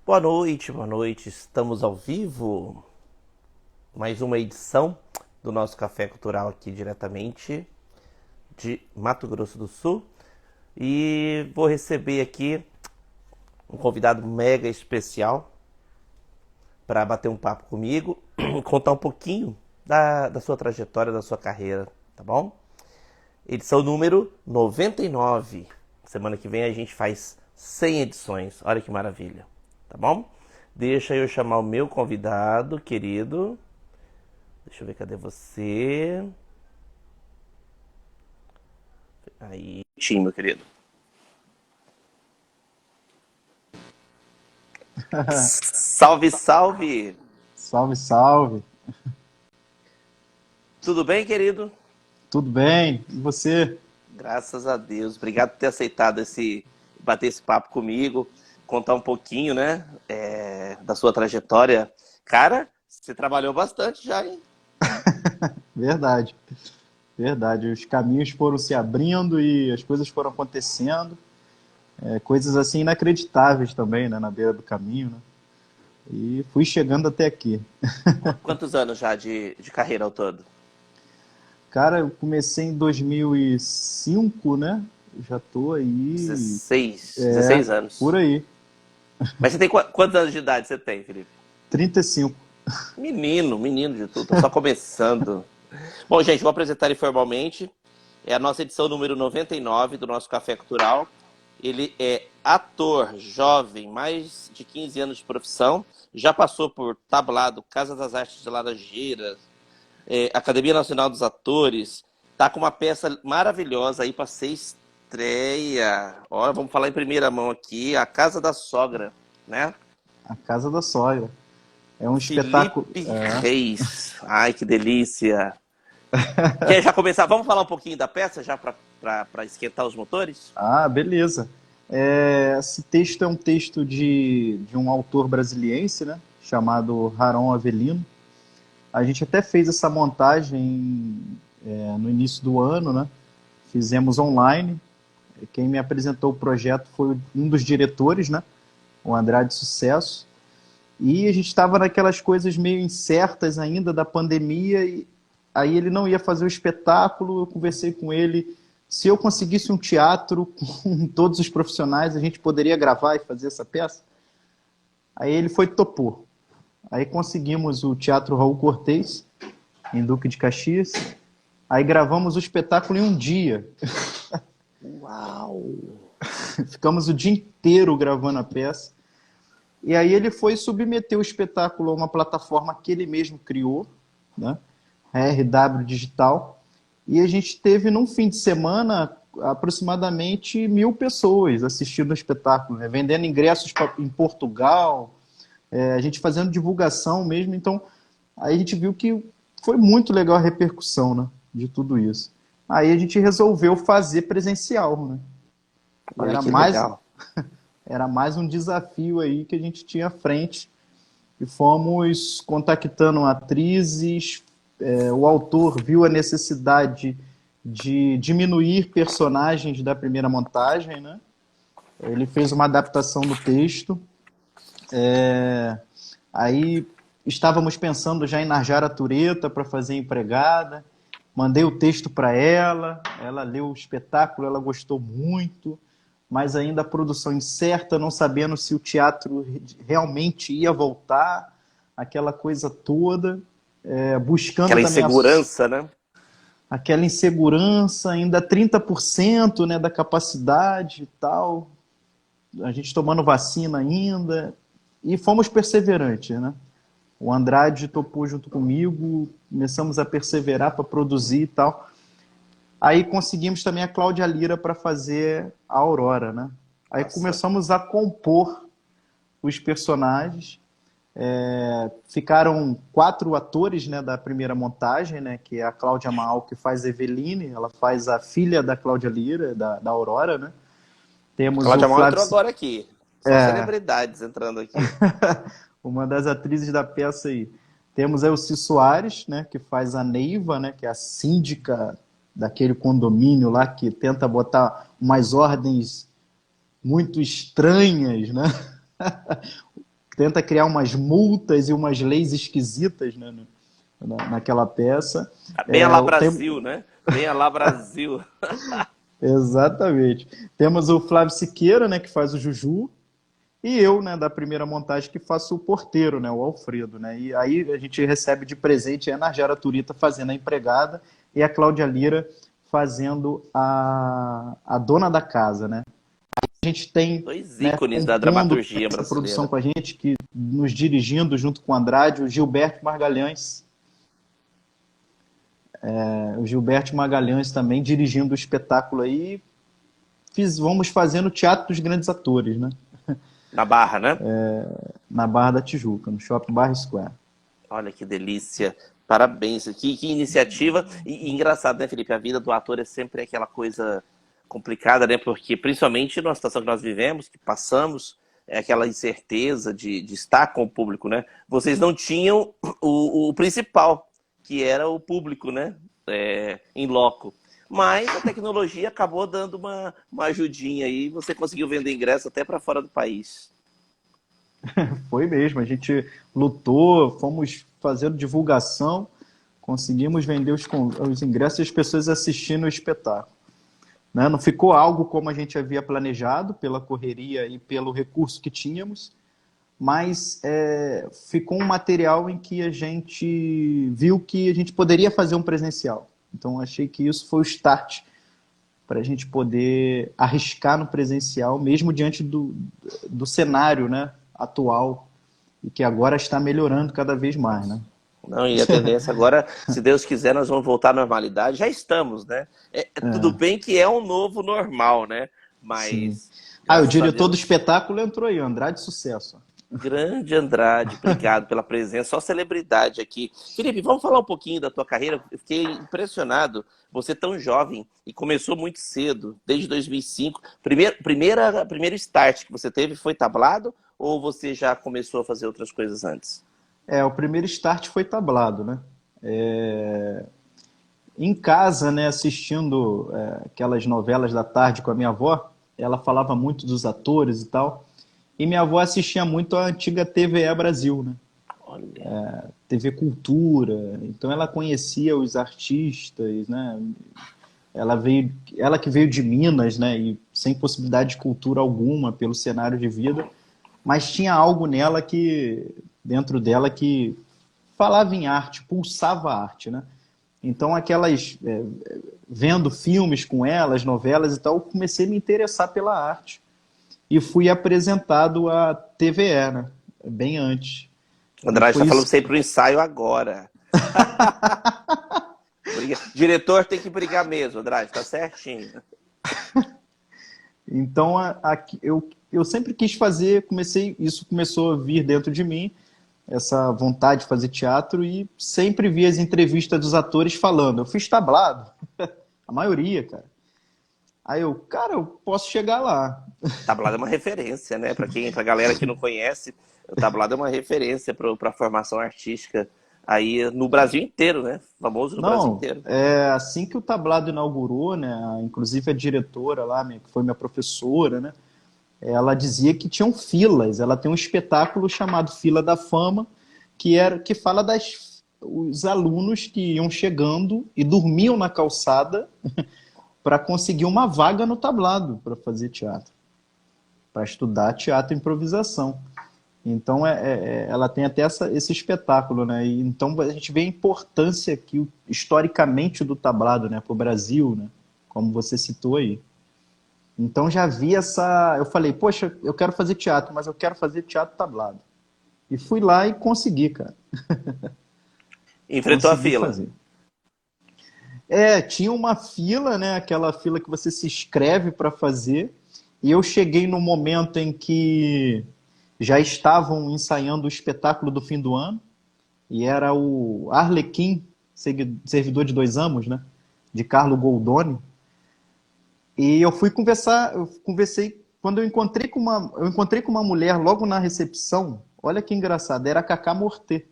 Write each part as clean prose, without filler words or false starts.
Boa noite. Estamos ao vivo. Mais uma edição do nosso Café Cultural aqui diretamente de Mato Grosso do Sul. E vou receber aqui um convidado mega especial para bater um papo comigo, contar um pouquinho da sua trajetória, da sua carreira, tá bom? Edição número 99. Semana que vem a gente faz 100 edições. Olha que maravilha, tá bom? Deixa eu chamar o meu convidado, querido. Deixa eu ver, cadê você? Aí, Tim, meu querido. Salve, salve! Salve, salve. Tudo bem, querido? Tudo bem? E você? Graças a Deus. Obrigado por ter aceitado bater esse papo comigo, contar um pouquinho, né, da sua trajetória. Cara, você trabalhou bastante já, hein? Verdade, verdade. Os caminhos foram se abrindo e as coisas foram acontecendo. Coisas assim inacreditáveis também, né, na beira do caminho, né? E fui chegando até aqui. Quantos anos já de carreira ao todo? Cara, eu comecei em 2005, né? Já tô aí, 16 por anos. aí. Mas você tem quantos anos de idade você tem, Felipe? 35. Menino de tudo, tô só começando. Bom, gente, vou apresentar ele formalmente. É a nossa edição número 99 do nosso Café Cultural. Ele é ator, jovem, mais de 15 anos de profissão. Já passou por Tablado, Casa das Artes de Laranjeiras, Academia Nacional dos Atores. Tá com uma peça maravilhosa aí para ser estreia. Olha, vamos falar em primeira mão aqui, A Casa da Sogra, né? A Casa da Sogra. É um espetáculo. Felipe Reis. Ai, que delícia. Quer já começar? Vamos falar um pouquinho da peça já para esquentar os motores? Ah, beleza. Esse texto é um texto de um autor brasiliense, né, chamado Haron Avelino. A gente até fez essa montagem no início do ano, né? Fizemos online. Quem me apresentou o projeto foi um dos diretores, né, o Andrade Sucesso. E a gente estava naquelas coisas meio incertas ainda da pandemia, e aí ele não ia fazer o espetáculo. Eu conversei com ele, se eu conseguisse um teatro com todos os profissionais, a gente poderia gravar e fazer essa peça. Aí ele foi topou. Aí conseguimos o Teatro Raul Cortez, em Duque de Caxias. Aí gravamos o espetáculo em um dia. Uau! Ficamos o dia inteiro gravando a peça. E aí ele foi submeter o espetáculo a uma plataforma que ele mesmo criou, né? A RW Digital. E a gente teve, num fim de semana, aproximadamente 1.000 pessoas assistindo o espetáculo, né? Vendendo ingressos em Portugal, a gente fazendo divulgação mesmo. Então, aí a gente viu que foi muito legal a repercussão, né, de tudo isso. Aí a gente resolveu fazer presencial, né? E Olha que legal. era mais um desafio aí que a gente tinha à frente. E fomos contactando atrizes. O autor viu a necessidade de diminuir personagens da primeira montagem, né? Ele fez uma adaptação do texto. Aí estávamos pensando já em Narjara Tureta para fazer empregada. Mandei o texto para ela, ela leu o espetáculo, ela gostou muito, mas ainda a produção incerta, não sabendo se o teatro realmente ia voltar, aquela coisa toda, buscando Aquela também insegurança, né? aquela insegurança, ainda 30%, né, da capacidade e tal, a gente tomando vacina ainda, e fomos perseverantes, né? O Andrade topou junto comigo, começamos a perseverar para produzir e tal. Aí conseguimos também a Cláudia Lira para fazer a Aurora, né? Aí Nossa. começamos a compor os personagens. Ficaram 4 atores, né, da primeira montagem, né, que é a Cláudia Maal, que faz Eveline, ela faz a filha da Cláudia Lira, da Aurora, né? Temos o Cláudia Mal Flávio, entrou agora aqui. Só celebridades entrando aqui. uma das atrizes da peça aí. Temos a Elci Soares, né, que faz a Neiva, né, que é a síndica daquele condomínio lá que tenta botar umas ordens muito estranhas, né? tenta criar umas multas e umas leis esquisitas, né, naquela peça. Bem a lá Tem... Brasil, né? Bem a lá Brasil. Exatamente. Temos o Flávio Siqueira, né, que faz o Juju, e eu, né, da primeira montagem, que faço o porteiro, né, o Alfredo, né? E aí a gente recebe de presente a Narjara Turita fazendo a empregada e a Cláudia Lira fazendo a dona da casa, né? A gente tem, Dois né, ícones da compondo dramaturgia essa produção brasileira. com a gente, que nos dirigindo junto com o Andrade, o Gilberto Margalhães. O Gilberto Magalhães também dirigindo o espetáculo aí. Vamos fazendo o Teatro dos Grandes Atores, né? Na Barra, né? Na Barra da Tijuca, no Shopping Barra Square. Olha que delícia. Parabéns. Que iniciativa. E engraçado, né, Felipe? A vida do ator é sempre aquela coisa complicada, né? Porque, principalmente numa situação que nós vivemos, que passamos, é aquela incerteza de estar com o público, né? Vocês não tinham o principal, que era o público, né? Em loco. Mas a tecnologia acabou dando uma ajudinha aí. Você conseguiu vender ingresso até para fora do país. Foi mesmo, a gente lutou, fomos fazendo divulgação, conseguimos vender os ingressos e as pessoas assistindo o espetáculo. Né? Não ficou algo como a gente havia planejado, pela correria e pelo recurso que tínhamos, mas ficou um material em que a gente viu que a gente poderia fazer um presencial. Então, achei que isso foi o start para a gente poder arriscar no presencial, mesmo diante do cenário, né, atual, e que agora está melhorando cada vez mais, né? Não, e a tendência agora, se Deus quiser, nós vamos voltar à normalidade. Já estamos, né? Tudo bem que é um novo normal, né? Sim. Mas, O graças a diretor do Deus, espetáculo entrou aí, Andrade Sucesso. grande Andrade, obrigado pela presença, só celebridade aqui. Felipe, vamos falar um pouquinho da tua carreira? Eu fiquei impressionado, você tão jovem e começou muito cedo, desde 2005. Primeiro start que você teve foi tablado ou você já começou a fazer outras coisas antes? O primeiro start foi tablado, né? Em casa, né, assistindo aquelas novelas da tarde com a minha avó, ela falava muito dos atores e tal, e minha avó assistia muito a antiga TVE Brasil, né? Olha. TV Cultura, então ela conhecia os artistas, né? Ela que veio de Minas, né, e sem possibilidade de cultura alguma pelo cenário de vida, mas tinha algo nela dentro dela que falava em arte, pulsava a arte, né? Então vendo filmes com ela, as novelas e tal, eu comecei a me interessar pela arte e fui apresentado à TVE, né? Bem antes. Andrade está falando sempre pro ensaio agora. Diretor tem que brigar mesmo, Andrade, tá certinho. Então, eu sempre quis fazer, isso começou a vir dentro de mim, essa vontade de fazer teatro, e sempre vi as entrevistas dos atores falando, eu fiz tablado, a maioria, cara. Aí eu posso chegar lá. Tablado é uma referência, né? Pra galera que não conhece, o tablado é uma referência para a formação artística aí no Brasil inteiro, né? Famoso no Brasil inteiro. Assim que o tablado inaugurou, né? Inclusive a diretora lá, que foi minha professora, né? Ela dizia que tinham filas. Ela tem um espetáculo chamado Fila da Fama, que fala os alunos que iam chegando e dormiam na calçada para conseguir uma vaga no tablado para fazer teatro, para estudar teatro e improvisação. Então, ela tem até esse espetáculo, né? E, então, a gente vê a importância aqui, historicamente, do tablado, né, para o Brasil, né? Como você citou aí. Então, já vi eu falei, poxa, eu quero fazer teatro, mas eu quero fazer teatro tablado. E fui lá e consegui, cara. Enfrentou consegui a fila. Fazer. Tinha uma fila, né? Aquela fila que você se inscreve para fazer. E eu cheguei no momento em que já estavam ensaiando o espetáculo do fim do ano, e era o Arlequim, Servidor de Dois Amos, né? De Carlo Goldoni. E eu conversei, quando eu encontrei com uma mulher logo na recepção, olha que engraçado, era a Cacá Mortê,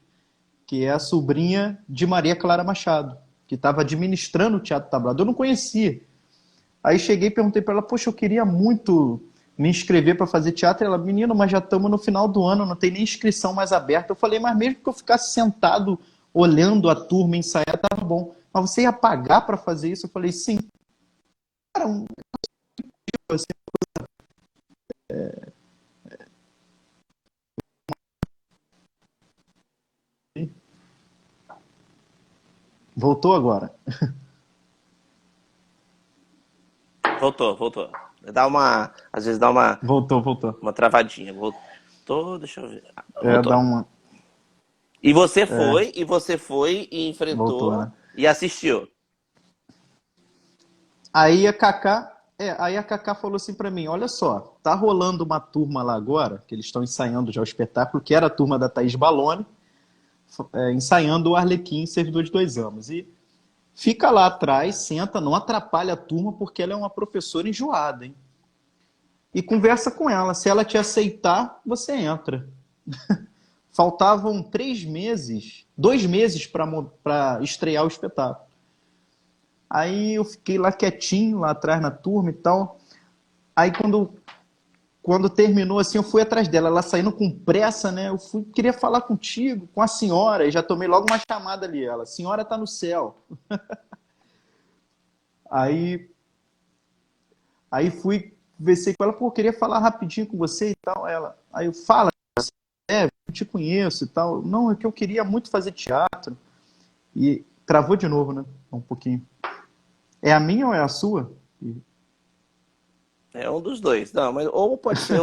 que é a sobrinha de Maria Clara Machado, que estava administrando o Teatro Tablado. Eu não conhecia. Aí cheguei e perguntei para ela, poxa, eu queria muito me inscrever para fazer teatro. Ela, menino, mas já estamos no final do ano, não tem nem inscrição mais aberta. Eu falei, mas mesmo que eu ficasse sentado olhando a turma ensaiar, tava bom. Mas você ia pagar para fazer isso? Eu falei, sim. Cara, assim, voltou agora. Voltou. Às vezes dá Voltou. uma travadinha. Voltou, deixa eu ver. Dá Voltou. uma. E você foi e Voltou, enfrentou né? e assistiu. Aí a Cacá falou assim para mim, olha só, tá rolando uma turma lá agora, que eles estão ensaiando já o espetáculo, que era a turma da Thaís Baloni, ensaiando o Arlequim, Servidor de 2 anos. E fica lá atrás, senta, não atrapalha a turma, porque ela é uma professora enjoada, hein? E conversa com ela. Se ela te aceitar, você entra. Faltavam 3 meses, 2 meses para estrear o espetáculo. Aí eu fiquei lá quietinho, lá atrás na turma e tal. Aí quando terminou assim, eu fui atrás dela, ela saindo com pressa, né? Queria falar contigo, com a senhora, e já tomei logo uma chamada ali, ela, a senhora tá no céu. Aí, aí fui, conversei com ela, pô, queria falar rapidinho com você e tal. Aí eu, fala, eu te conheço e tal. Não, é que eu queria muito fazer teatro. E travou de novo, né? Um pouquinho. É a minha ou é a sua? É um dos dois. Não, mas ou pode ser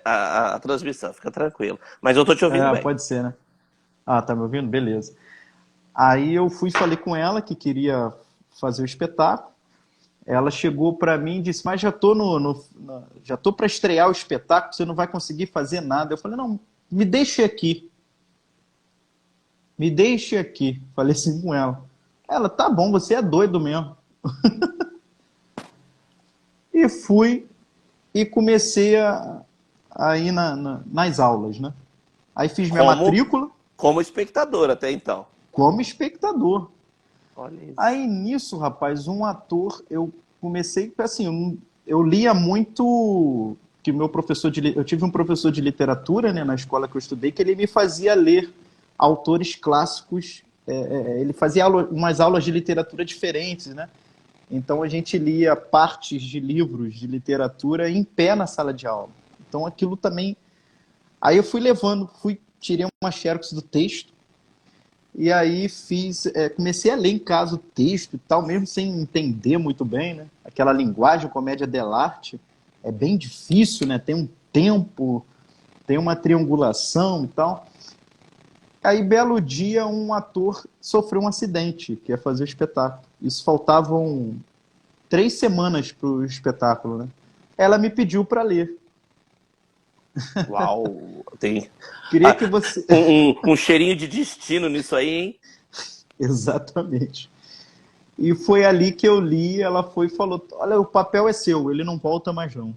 a transmissão, fica tranquilo. Mas eu tô te ouvindo bem. Pode ser, né? Ah, tá me ouvindo? Beleza. Aí eu fui e falei com ela que queria fazer o espetáculo. Ela chegou para mim e disse, mas já tô para estrear o espetáculo, você não vai conseguir fazer nada. Eu falei, não, me deixe aqui. Me deixe aqui. Falei assim com ela. Ela, tá bom, você é doido mesmo. E fui e comecei a ir nas aulas, né? Aí fiz minha Como, matrícula como espectador até então. como espectador. Olha isso. Aí nisso, rapaz, um ator, eu comecei, assim, eu lia muito, que o meu professor eu tive um professor de literatura, né, na escola que eu estudei, que ele me fazia ler autores clássicos, ele fazia umas aulas de literatura diferentes, né? Então a gente lia partes de livros de literatura em pé na sala de aula. Então aquilo também. Aí eu fui levando, tirei uma xerox do texto. E aí comecei a ler em casa o texto e tal, mesmo sem entender muito bem, né? Aquela linguagem, comédia dell'arte, é bem difícil, né? Tem um tempo, tem uma triangulação e tal. Aí, belo dia, um ator sofreu um acidente, que ia fazer o espetáculo. Isso faltavam 3 semanas para o espetáculo, né? Ela me pediu para ler. Uau, tem Queria que você... um cheirinho de destino nisso aí, hein? Exatamente. E foi ali que eu li, ela foi e falou, olha, o papel é seu, ele não volta mais não.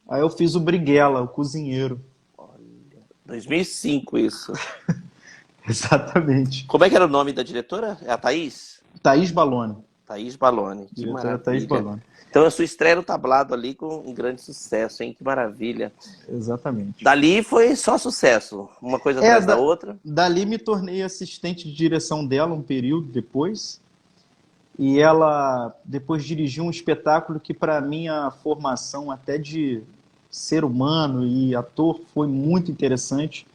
Aí eu fiz o Briguela, o cozinheiro. Olha, 2005 isso. Exatamente. Como é que era o nome da diretora? É a Thaís? Thaís Baloni. Thaís Baloni, que Diretora Thaís maravilha. Baloni. Então a sua estreia no tablado ali com um grande sucesso, hein? Que maravilha. Exatamente. Dali foi só sucesso, uma coisa atrás da outra. Dali me tornei assistente de direção dela um período depois. E ela depois dirigiu um espetáculo que, para minha formação até de ser humano e ator, foi muito interessante.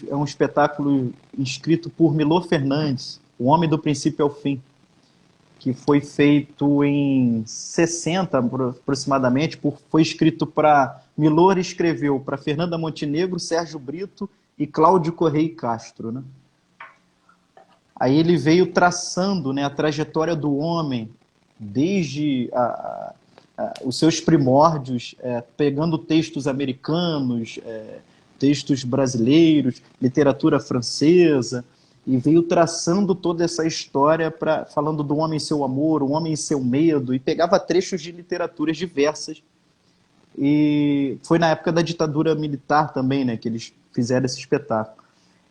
É um espetáculo escrito por Milor Fernandes, O Homem do Princípio ao Fim, que foi feito em 60 aproximadamente, foi escrito para... Milor escreveu para Fernanda Montenegro, Sérgio Brito e Cláudio Correia Castro, né? Aí ele veio traçando, né, a trajetória do homem desde os seus primórdios, pegando textos americanos, textos brasileiros, literatura francesa, e veio traçando toda essa história, falando do homem e seu amor, o homem e seu medo, e pegava trechos de literaturas diversas. E foi na época da ditadura militar também, né, que eles fizeram esse espetáculo.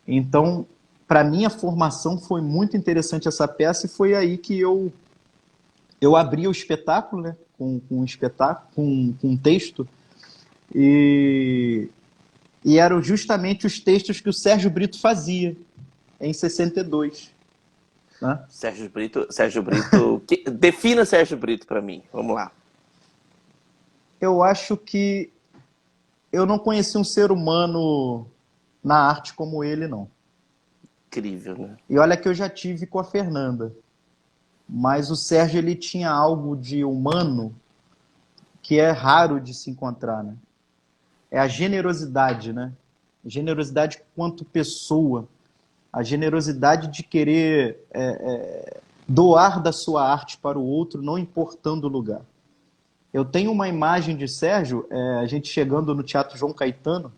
Então, para minha formação foi muito interessante essa peça, e foi aí que eu abri o espetáculo, né, com um texto, E, e eram justamente os textos que o Sérgio Brito fazia em 62, né? Sérgio Brito, defina Sérgio Brito para mim. Vamos lá. Eu acho que eu não conheci um ser humano na arte como ele, não. Incrível, né? E olha que eu já tive com a Fernanda, mas o Sérgio ele tinha algo de humano que é raro de se encontrar, né? É a generosidade, né? Generosidade quanto pessoa, a generosidade de querer doar da sua arte para o outro, não importando o lugar. Eu tenho uma imagem de Sérgio, a gente chegando no Teatro João Caetano,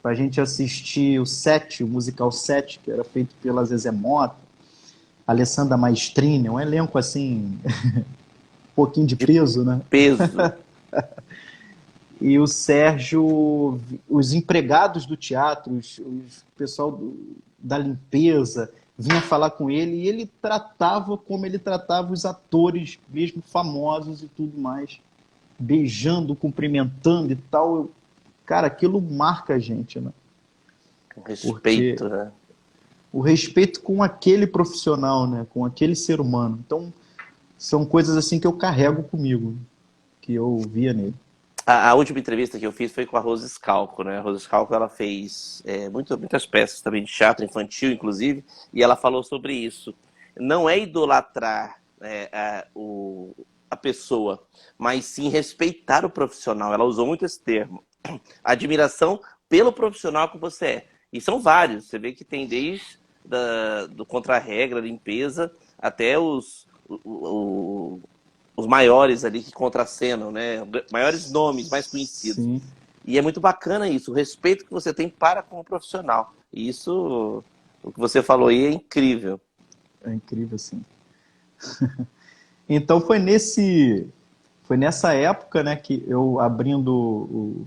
para a gente assistir o Sete, o musical Sete, que era feito pela Zezé Mota, Alessandra Maestrini, um elenco assim, um pouquinho de De peso, né? peso. E o Sérgio, os empregados do teatro, o pessoal da limpeza, vinha falar com ele e ele tratava como ele tratava os atores, mesmo famosos e tudo mais, beijando, cumprimentando e tal. Cara, aquilo marca a gente, né? Com Porque respeito, né? o respeito com aquele profissional, né? Com aquele ser humano. Então, são coisas assim que eu carrego comigo, que eu via nele. A última entrevista que eu fiz foi com a Rose Scalco, né? A Rose Scalco, ela fez muitas peças também de teatro infantil, inclusive, e ela falou sobre isso. Não é idolatrar a pessoa, mas sim respeitar o profissional. Ela usou muito esse termo. Admiração pelo profissional que você é. E são vários. Você vê que tem desde do contra-regra, limpeza, até os maiores ali que contracenam, né? Maiores nomes, mais conhecidos. Sim, E é muito bacana isso, o respeito que você tem para com o profissional. E isso, o que você falou aí, é incrível. é incrível, assim. Então foi nessa época, né, que eu abrindo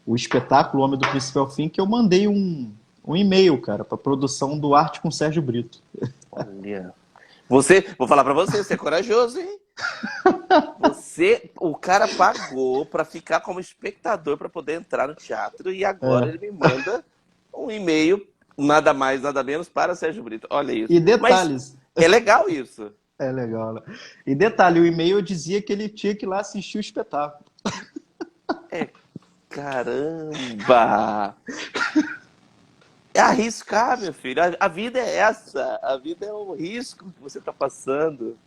o espetáculo Homem do Princípio ao Fim, que eu mandei um e-mail, cara, para produção do Arte com Sérgio Brito. Olha. Vou falar para você, você é corajoso, hein? O cara pagou para ficar como espectador para poder entrar no teatro e agora É. ele me manda um e-mail, nada mais, nada menos, para Sérgio Brito. Olha isso. E Mas detalhes, é legal isso. é legal, né? E detalhe, o e-mail dizia que ele tinha que ir lá assistir o espetáculo. É, caramba! É arriscar, meu filho. A vida é essa. A vida é o risco que você está passando.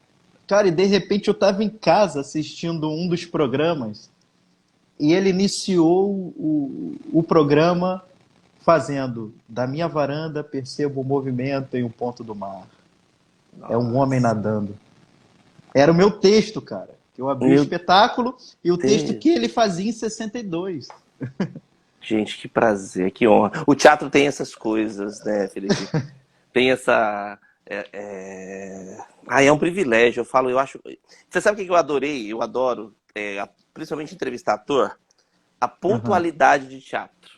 Cara, e de repente eu estava em casa assistindo um dos programas e ele iniciou o programa fazendo: da minha varanda percebo o movimento em um ponto do mar. É um homem Nossa, nadando. Era o meu texto, cara. Eu abri o meu espetáculo e o texto Deus. que ele fazia em 62. Gente, que prazer, que honra. O teatro tem essas coisas, né, Felipe? Tem essa. É um privilégio. Eu falo, eu acho. Você sabe o que eu adorei? Eu adoro, principalmente entrevistar ator, a Uhum. pontualidade de teatro.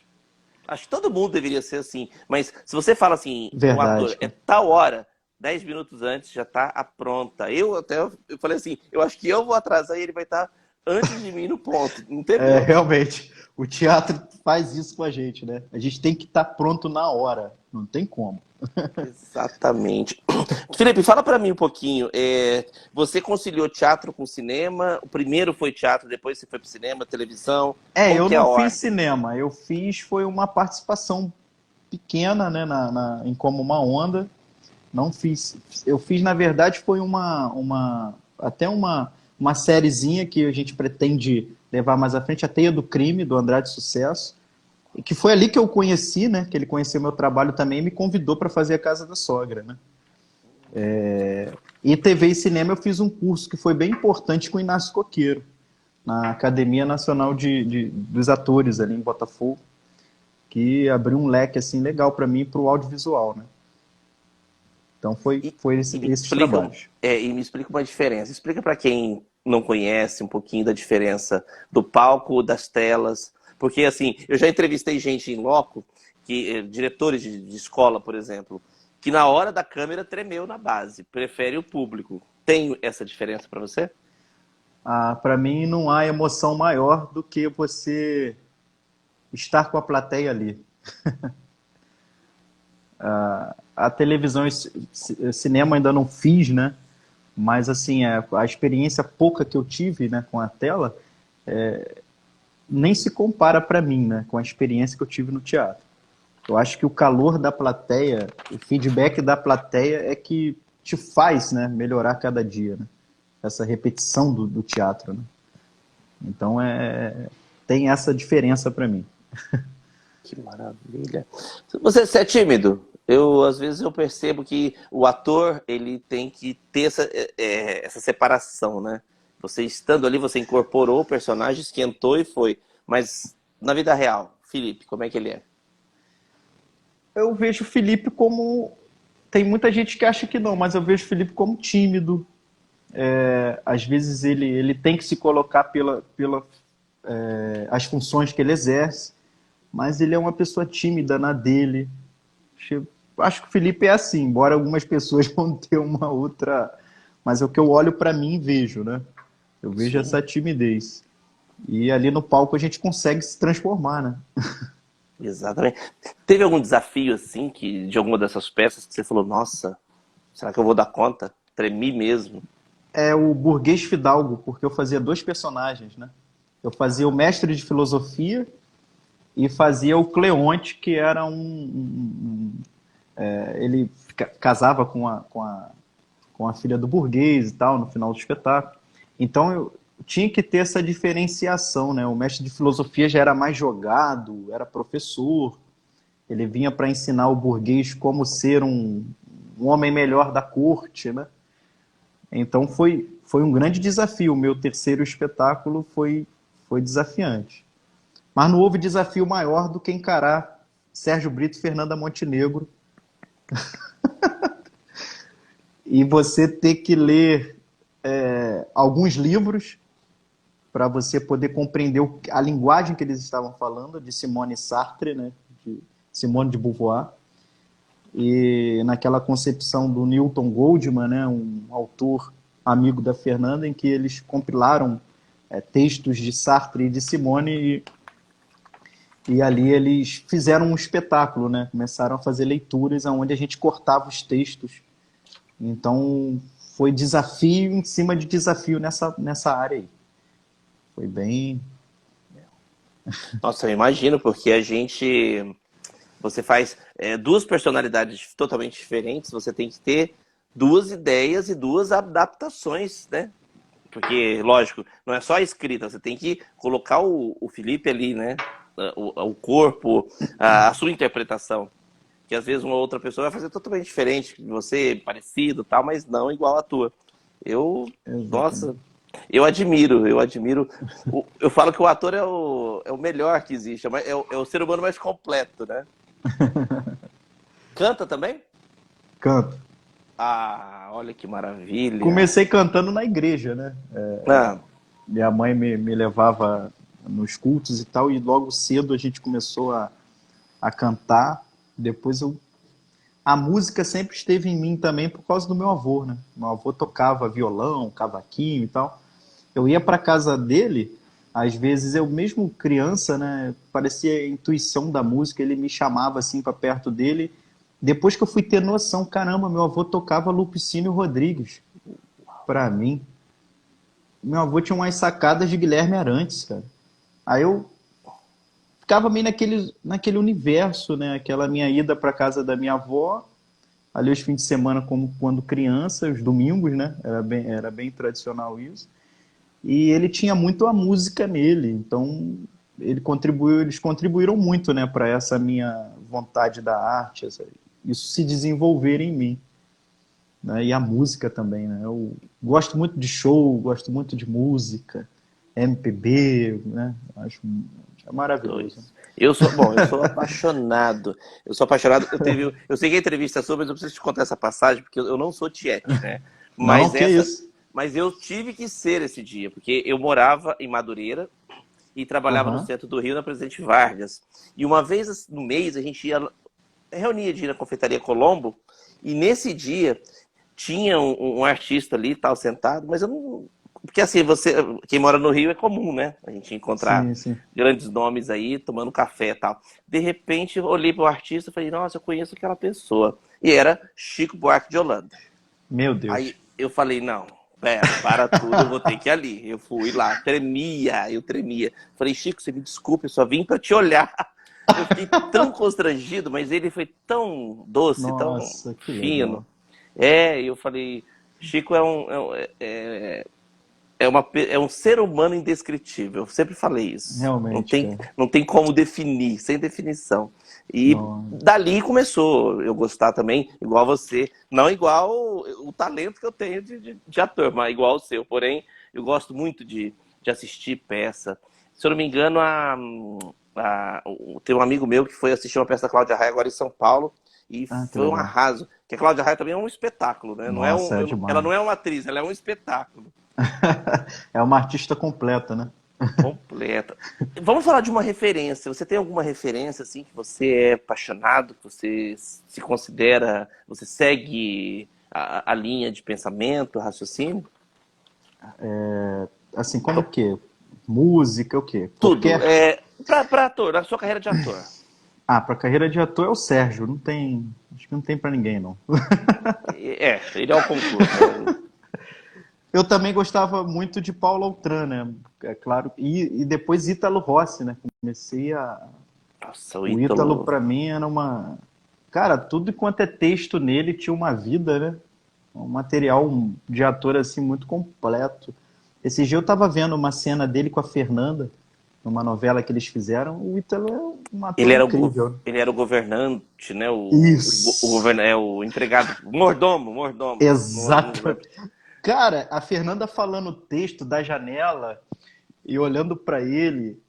Acho que todo mundo deveria ser assim. Mas se você fala assim, um Verdade, ator é cara. tal hora, 10 minutos antes já está pronta. Eu falei assim, eu acho que eu vou atrasar e ele vai estar antes de mim no ponto, É, entendeu? realmente, o teatro faz isso com a gente, né? A gente tem que estar pronto na hora. Não tem como. Exatamente. Felipe, fala para mim um pouquinho. Você conciliou teatro com cinema? O primeiro foi teatro, depois você foi para cinema, televisão. Como Eu que é a não fiz ordem? cinema. Eu fiz foi uma participação pequena, né, em Como uma Onda. Não fiz. Eu fiz, na verdade, foi até uma sériezinha que a gente pretende levar mais à frente, A Teia do Crime, do Andrade Sucesso. E que foi ali que eu conheci, né? Que ele conheceu meu trabalho também e me convidou para fazer a Casa da Sogra, né? E TV e cinema eu fiz um curso que foi bem importante com o Inácio Coqueiro, na Academia Nacional dos Atores ali em Botafogo, que abriu um leque assim legal para mim para o audiovisual, né? Então E, foi e me esses explica, trabalhos. e me explica uma diferença. Explica para quem não conhece um pouquinho da diferença do palco, das telas. Porque, assim, eu já entrevistei gente em loco, diretores de escola, por exemplo, que na hora da câmera tremeu na base, prefere o público. Tem essa diferença para você? Para mim não há emoção maior do que você estar com a plateia ali. A televisão e cinema ainda não fiz, né? Mas assim, a experiência pouca que eu tive, né, com a tela, nem se compara para mim, né, com a experiência que eu tive no teatro. Eu acho que o calor da plateia, o feedback da plateia é que te faz, né, melhorar cada dia, né? Essa repetição do teatro, né? Então tem essa diferença para mim. Que maravilha. Você é tímido? Às vezes eu percebo que o ator, ele tem que ter essa separação, né? Você estando ali, você incorporou o personagem, esquentou e foi. Mas na vida real, Felipe, como é que ele é? Eu vejo o Felipe como... Tem muita gente que acha que não, mas eu vejo o Felipe como tímido. Às vezes ele tem que se colocar as funções que ele exerce, mas ele é uma pessoa tímida na dele. Acho que o Felipe é assim, embora algumas pessoas vão ter uma outra... Mas é o que eu olho para mim e vejo, né? Eu vejo Sim. essa timidez. E ali no palco a gente consegue se transformar, né? Exatamente. Teve algum desafio, assim, de alguma dessas peças que você falou, nossa, será que eu vou dar conta? Tremi mesmo. É o burguês fidalgo, porque eu fazia dois personagens, né? Eu fazia o mestre de filosofia e fazia o Cleonte, que era ele casava com a filha do burguês e tal, no final do espetáculo. Então eu tinha que ter essa diferenciação, né? O mestre de filosofia já era mais jogado, era professor, ele vinha para ensinar o burguês como ser um homem melhor da corte, né? Então foi um grande desafio. O meu terceiro espetáculo foi desafiante. Mas não houve desafio maior do que encarar Sérgio Brito e Fernanda Montenegro e você ter que ler alguns livros para você poder compreender a linguagem que eles estavam falando, de Simone Sartre, né, de Simone de Beauvoir, e naquela concepção do Newton Goldman, né, um autor amigo da Fernanda, em que eles compilaram textos de Sartre e de Simone e ali eles fizeram um espetáculo, né? Começaram a fazer leituras onde a gente cortava os textos. Então, foi desafio em cima de desafio nessa área aí. Foi bem... Nossa, eu imagino, porque você faz duas personalidades totalmente diferentes, você tem que ter duas ideias e duas adaptações, né? Porque, lógico, não é só a escrita, você tem que colocar o Felipe ali, né? O corpo, a sua interpretação. Que às vezes uma outra pessoa vai fazer totalmente diferente de você, parecido, tal, mas não igual a tua. Nossa, Exatamente. eu admiro. Eu falo que o ator é o melhor que existe, é o ser humano mais completo, né? Canta também? Canto. Ah, olha que maravilha. Comecei cantando na igreja, né? Ah, Minha mãe me levava nos cultos e tal, e logo cedo a gente começou a cantar. Depois a música sempre esteve em mim também por causa do meu avô, né? Meu avô tocava violão, cavaquinho e tal. Eu ia para casa dele, às vezes eu mesmo criança, né? Parecia a intuição da música, ele me chamava assim para perto dele. Depois que eu fui ter noção, caramba, meu avô tocava Lupicínio Rodrigues para mim. Meu avô tinha umas sacadas de Guilherme Arantes, cara. Aí eu ficava meio naquele universo, né? Aquela minha ida para casa da minha avó, ali os fins de semana como quando criança, os domingos, né? Era bem tradicional isso. E ele tinha muito a música nele, então eles contribuíram muito, né, para essa minha vontade da arte, isso se desenvolver em mim, né? E a música também, né? Eu gosto muito de show, gosto muito de música, MPB, né? Acho maravilhoso. dois. Eu sou apaixonado. Eu sou apaixonado. Eu sei que a entrevista é sua, mas eu preciso te contar essa passagem, porque eu não sou tiete, né? Não, Mas que isso? mas eu tive que ser esse dia, porque eu morava em Madureira e trabalhava no Aham. centro do Rio, na Presidente Vargas. E uma vez no mês a gente reunia de ir na Confeitaria Colombo, e nesse dia tinha um artista ali, tal, sentado, mas eu não Porque assim, você, quem mora no Rio é comum, né? A gente encontrar Sim, sim. grandes nomes aí, tomando café e tal. De repente, eu olhei pro artista e falei, nossa, eu conheço aquela pessoa. E era Chico Buarque de Holanda. Meu Aí Deus. eu falei, não, pera, para tudo, eu vou ter que ir ali. Eu fui lá, tremia, eu tremia. Falei, Chico, você me desculpe, eu só vim pra te olhar. Eu fiquei tão constrangido, mas ele foi tão doce, tão Nossa, que fino. legal. Eu falei, Chico é um ser humano indescritível. Eu sempre falei isso. Realmente, cara. Não tem como definir, sem definição. E Não. dali começou eu gostar também, igual você. Não igual o talento que eu tenho de ator, mas igual o seu. Porém, eu gosto muito de assistir peça. Se eu não me engano, tem um amigo meu que foi assistir uma peça da Cláudia Raia agora em São Paulo e Ah, que foi um legal. arraso. Porque a Cláudia Raia também é um espetáculo, né? Não é Nossa, é ela demais. não é uma atriz, ela é um espetáculo. É uma artista completa, né? Completa. Vamos falar de uma referência. Você tem alguma referência assim que você é apaixonado, que você se considera, você segue a linha de pensamento, raciocínio? Assim, como o quê? Música, o quê? Tudo. Qualquer. Pra ator, na sua carreira de ator. Ah, pra carreira de ator é o Sérgio. Não tem. Acho que não tem pra ninguém, não. Ele é o concurso, né? Eu também gostava muito de Paulo Autran, né? É claro. E depois Ítalo Rossi, né? Comecei a. Nossa, o O Ítalo, Ítalo. pra mim, era uma. Cara, tudo quanto é texto nele tinha uma vida, né? Um material de ator, assim, muito completo. Esse dia eu tava vendo uma cena dele com a Fernanda, numa novela que eles fizeram. O Ítalo é um ator incrível. Ele era o governante, né? Isso. É o empregado. Mordomo, mordomo. Exato. Cara, a Fernanda falando o texto da janela e olhando pra ele,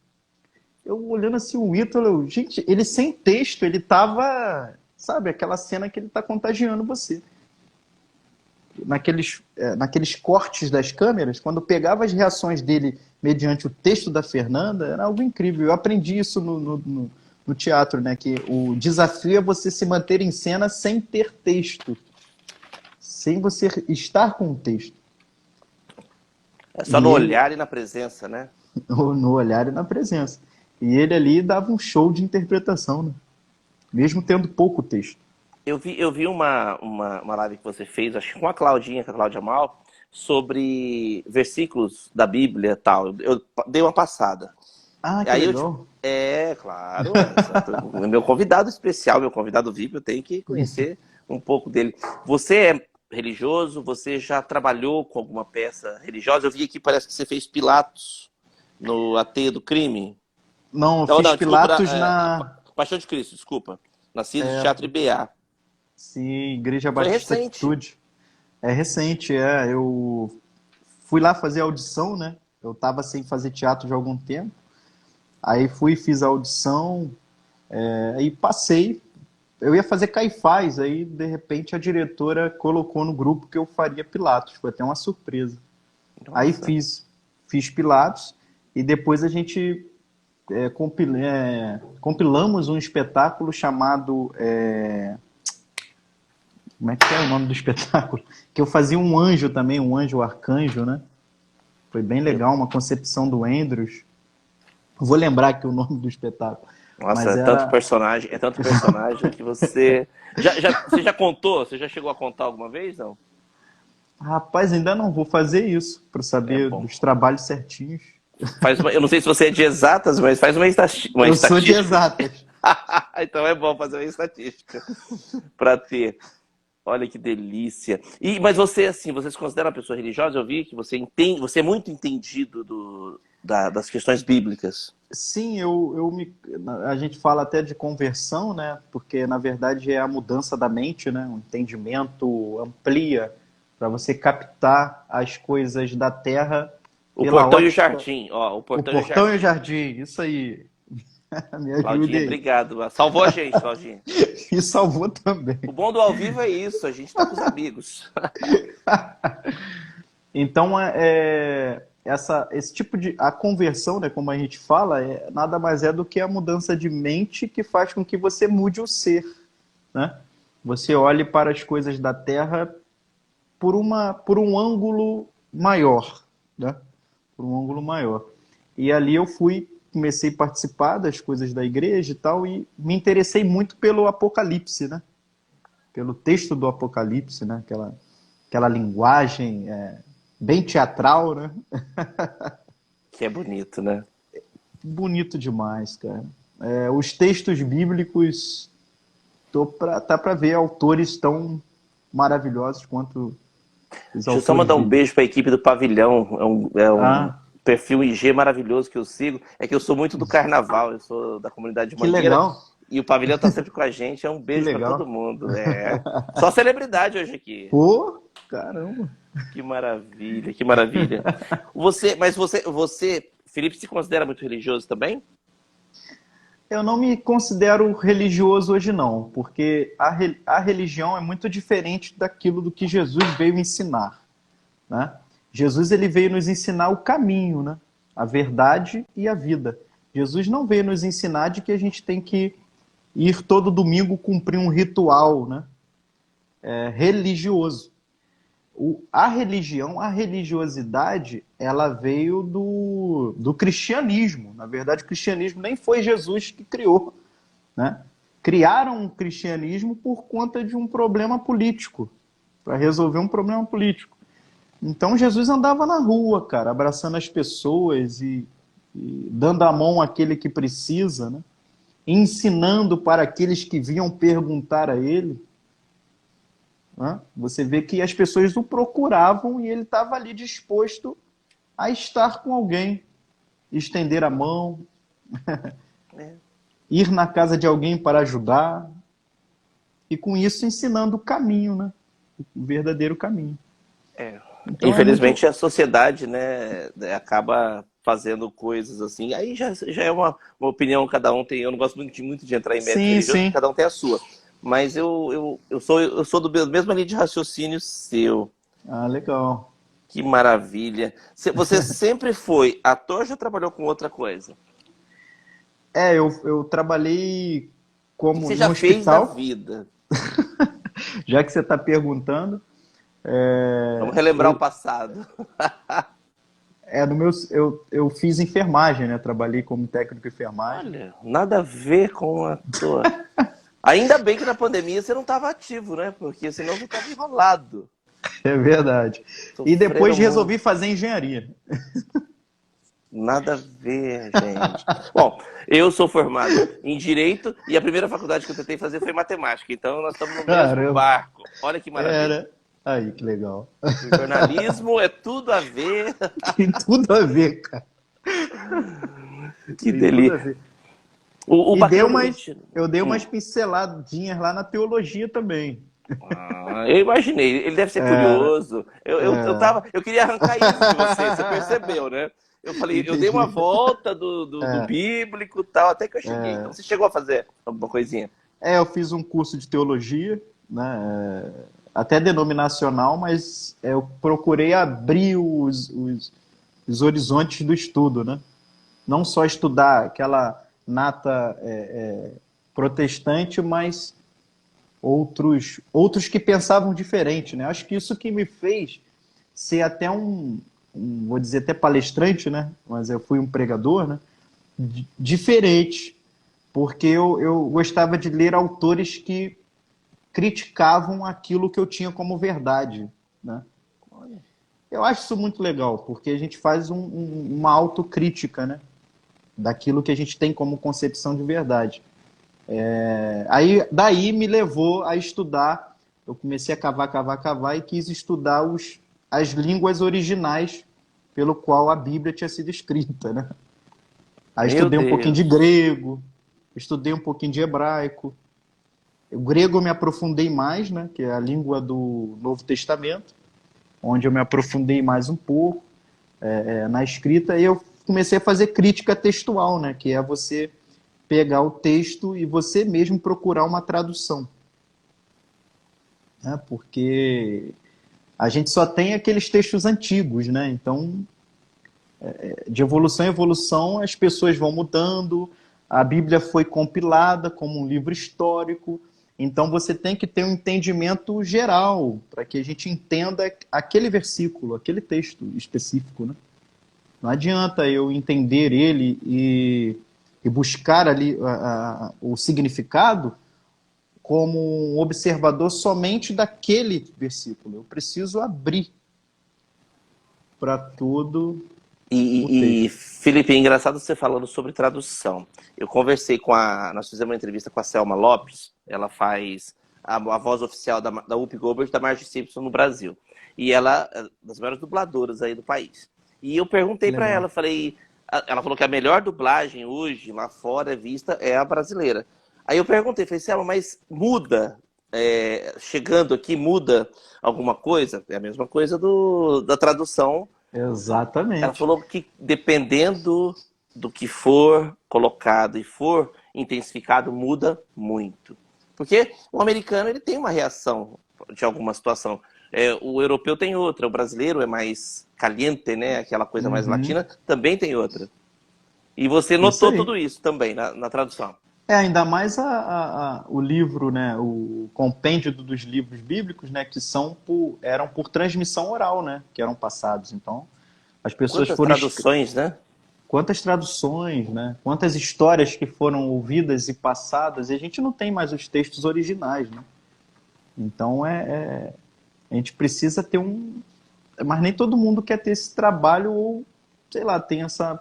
eu olhando assim o Ítalo, gente, ele sem texto, ele tava, sabe, aquela cena que ele tá contagiando você. Naqueles cortes das câmeras, quando eu pegava as reações dele mediante o texto da Fernanda, era algo incrível. Eu aprendi isso no teatro, né? Que o desafio é você se manter em cena sem ter texto, sem você estar com o texto. É só E no ele, olhar e na presença, né? no olhar e na presença. E ele ali dava um show de interpretação, né? Mesmo tendo pouco texto. Eu vi uma live que você fez, acho que com a Claudinha, com a Cláudia Mal, sobre versículos da Bíblia e tal. Eu dei uma passada. Ah, que Aí eu, legal. claro, meu convidado especial, meu convidado VIP, eu tenho que conhecer um pouco dele. Você é religioso? Você já trabalhou com alguma peça religiosa? Eu vi aqui, parece que você fez Pilatos no A Teia do Crime. Não, eu Não, fiz não, desculpa, Pilatos na. Paixão de Cristo, desculpa. Nascido de Teatro IBA. Sim, Igreja Foi Batista recente. Atitude. É recente, é. Eu fui lá fazer audição, né? Eu tava sem fazer teatro de algum tempo. Aí fui, fiz a audição, aí passei. Eu ia fazer Caifás, aí de repente a diretora colocou no grupo que eu faria Pilatos. Foi até uma surpresa. Aí Nossa. fiz Pilatos e depois a gente compilamos um espetáculo chamado. Como é que é o nome do espetáculo? Que eu fazia um anjo também, um anjo arcanjo, né? Foi bem legal, uma concepção do Andrews. Vou lembrar aqui o nome do espetáculo. Nossa, Mas era. é tanto personagem que você. Você já contou? Você já chegou a contar alguma vez? Não? Rapaz, ainda não vou fazer isso, para É saber bom. dos trabalhos certinhos. Eu não sei se você é de exatas, mas faz uma Eu sou de estatística. exatas. Então é bom fazer uma estatística para ter. Olha que delícia. Mas você, assim, você se considera uma pessoa religiosa? Eu vi que você entende, você é muito entendido das questões bíblicas. Sim, a gente fala até de conversão, né? Porque na verdade é a mudança da mente, né? O entendimento amplia para você captar as coisas da terra O pela portão e o ótica. jardim, ó, o O portão e o portão e o jardim. jardim, isso aí. Me ajude Claudinha, aí. obrigado. Salvou a gente, Claudinha. E salvou também. O bom do ao vivo é isso, a gente tá com os amigos. Então, esse tipo de. A conversão, né, como a gente fala, nada mais é do que a mudança de mente que faz com que você mude o ser. Né? Você olhe para as coisas da Terra por um ângulo maior. né? Por um ângulo maior. E ali eu comecei a participar das coisas da igreja e tal, e me interessei muito pelo Apocalipse, né? Pelo texto do Apocalipse, né? Aquela linguagem bem teatral, né? Que é bonito, né? Bonito demais, cara. Os textos bíblicos, tá para ver autores tão maravilhosos quanto os Deixa eu só autores mandar um bíblicos. beijo para a equipe do Pavilhão. É um Ah, perfil IG maravilhoso que eu sigo. É que eu sou muito do carnaval, eu sou da comunidade de que Mangueira. legal, E o Pavilhão tá sempre com a gente. É um que beijo para todo legal. mundo. Só celebridade hoje aqui. Pô, caramba. Que maravilha, que maravilha. Mas você, Felipe, se considera muito religioso também? Eu não me considero religioso hoje não, porque a religião é muito diferente daquilo do que Jesus veio ensinar, né? Jesus ele veio nos ensinar o caminho, né? A verdade e a vida. Jesus não veio nos ensinar de que a gente tem que ir todo domingo cumprir um ritual, né? Religioso. A religião, a religiosidade, ela veio do cristianismo. Na verdade, o cristianismo nem foi Jesus que criou, né? Criaram o cristianismo por conta de um problema político, para resolver um problema político. Então Jesus andava na rua, cara, abraçando as pessoas e dando a mão àquele que precisa, né? Ensinando para aqueles que vinham perguntar a ele, né? Você vê que as pessoas o procuravam e ele estava ali disposto a estar com alguém, estender a mão, É. ir na casa de alguém para ajudar, e com isso ensinando o caminho, né? O verdadeiro caminho. É. Então é muito. Infelizmente a sociedade, né, acaba fazendo coisas assim. Aí já é uma opinião, cada um tem. Eu não gosto muito de entrar em mérito Sim, religioso, porque sim. cada um tem a sua. Mas eu sou do mesmo linha de raciocínio seu. Ah, legal. Que maravilha. Você sempre foi ator ou já trabalhou com outra coisa? O Eu trabalhei que como você no já fez da hospital, vida? já que você está perguntando. Vamos relembrar o Eu, passado. no meu, eu fiz enfermagem, né? Trabalhei como técnico de enfermagem. Olha, nada a ver com o ator. Ainda bem que na pandemia você não estava ativo, né? Porque senão você estava enrolado. É verdade. E depois Sofreram resolvi muito. fazer engenharia. Nada a ver, gente. Bom, eu sou formado em Direito e a primeira faculdade que eu tentei fazer foi Matemática. Então nós estamos no mesmo Caramba, barco. Olha que maravilha. era. Aí, que legal. O jornalismo é tudo a ver. Tem tudo a ver, cara. Que Tem tudo a delícia. ver. O E bacana do ensino. eu dei umas pinceladinhas lá na teologia também. Eu imaginei, ele deve ser É, curioso. Eu queria arrancar isso de você percebeu, né? Eu falei, eu dei uma entendi. volta do bíblico e tal, até que eu cheguei. Então você chegou a fazer alguma coisinha? Eu fiz um curso de teologia, né, até denominacional, mas eu procurei abrir os horizontes do estudo, né? Não só estudar aquela nata protestante, mas outros que pensavam diferente, né? Acho que isso que me fez ser até vou dizer até palestrante, né? Mas eu fui um pregador, né? Diferente, porque eu gostava de ler autores que criticavam aquilo que eu tinha como verdade, né? Eu acho isso muito legal, porque a gente faz uma autocrítica, né? Daquilo que a gente tem como concepção de verdade. Aí, daí me levou a estudar, eu comecei a cavar e quis estudar as línguas originais pelo qual a Bíblia tinha sido escrita, né? Aí Meu estudei um pouquinho de Deus. grego, estudei um pouquinho de hebraico. O grego eu me aprofundei mais, né? Que é a língua do Novo Testamento, onde eu me aprofundei mais um pouco na escrita, e eu comecei a fazer crítica textual, né? Que é você pegar o texto e você mesmo procurar uma tradução, né? Porque a gente só tem aqueles textos antigos, né? Então, de evolução em evolução, as pessoas vão mudando, a Bíblia foi compilada como um livro histórico, Então você tem que ter um entendimento geral para que a gente entenda aquele versículo, aquele texto específico, né? Não adianta eu entender ele e buscar ali o significado como um observador somente daquele versículo. Eu preciso abrir para todo o texto. Felipe, é engraçado você falando sobre tradução. Eu conversei nós fizemos uma entrevista com a Selma Lopes, ela faz a voz oficial da Whoopi Goldberg e da Marge Simpson no Brasil. E ela é das maiores dubladoras aí do país. E eu perguntei para ela, falei, ela falou que a melhor dublagem hoje lá fora vista é a brasileira. Aí eu perguntei, falei, Selma, mas muda? Chegando aqui, muda alguma coisa? É a mesma coisa da tradução. Ela Exatamente. falou que dependendo do que for colocado e for intensificado, muda muito. Porque o americano ele tem uma reação de alguma situação. O europeu tem outra, o brasileiro é mais caliente, né? Aquela coisa mais Uhum. latina, também tem outra. E você Isso notou aí. tudo isso também na tradução. Ainda mais o livro, né, o compêndio dos livros bíblicos, né, que eram por transmissão oral, né, que eram passados. Então, as pessoas Quantas foram traduções, né? quantas traduções, né, quantas histórias que foram ouvidas e passadas, e a gente não tem mais os textos originais, né? Então, a gente precisa ter mas nem todo mundo quer ter esse trabalho ou, sei lá,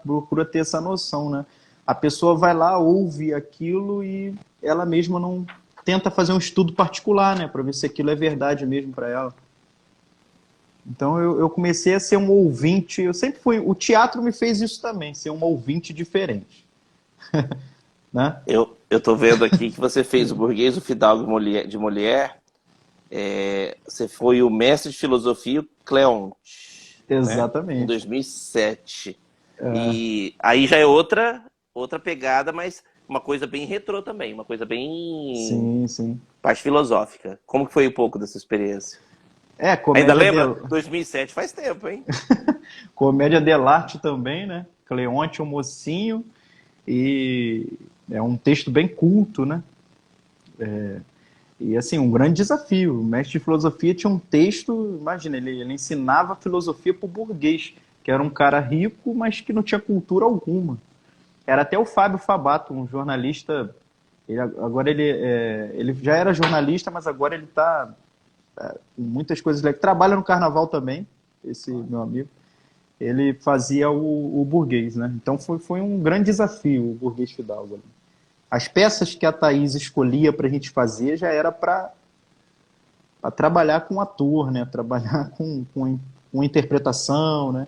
procura ter essa noção, né? A pessoa vai lá, ouve aquilo e ela mesma não tenta fazer um estudo particular, né, para ver se aquilo é verdade mesmo para ela. Então eu comecei a ser um ouvinte, eu sempre fui, o teatro me fez isso também, ser um ouvinte diferente, né? Eu tô vendo aqui que você fez o Burguês, o Fidalgo de Molière. Você foi o mestre de filosofia, o Cleonte, né? Em Exatamente. 2007. E aí já é outra pegada, mas uma coisa bem retrô também, uma coisa bem Sim, sim. parte filosófica. Como que foi um pouco dessa experiência? Ainda Comédia lembra? 2007 faz tempo, hein? comédia dell'arte também, né? Cleonte, o mocinho, e é um texto bem culto, né? E assim, um grande desafio. O mestre de filosofia tinha um texto, imagina, ele ensinava filosofia para o burguês, que era um cara rico, mas que não tinha cultura alguma. Era até o Fábio Fabato, um jornalista. Agora ele já era jornalista, mas agora ele está com muitas coisas. Ele trabalha no carnaval também, esse meu amigo. Ele fazia o burguês, né? Então foi um grande desafio o burguês Fidalgo. As peças que a Thaís escolhia para a gente fazer já era para trabalhar com ator, né? Trabalhar com interpretação, né?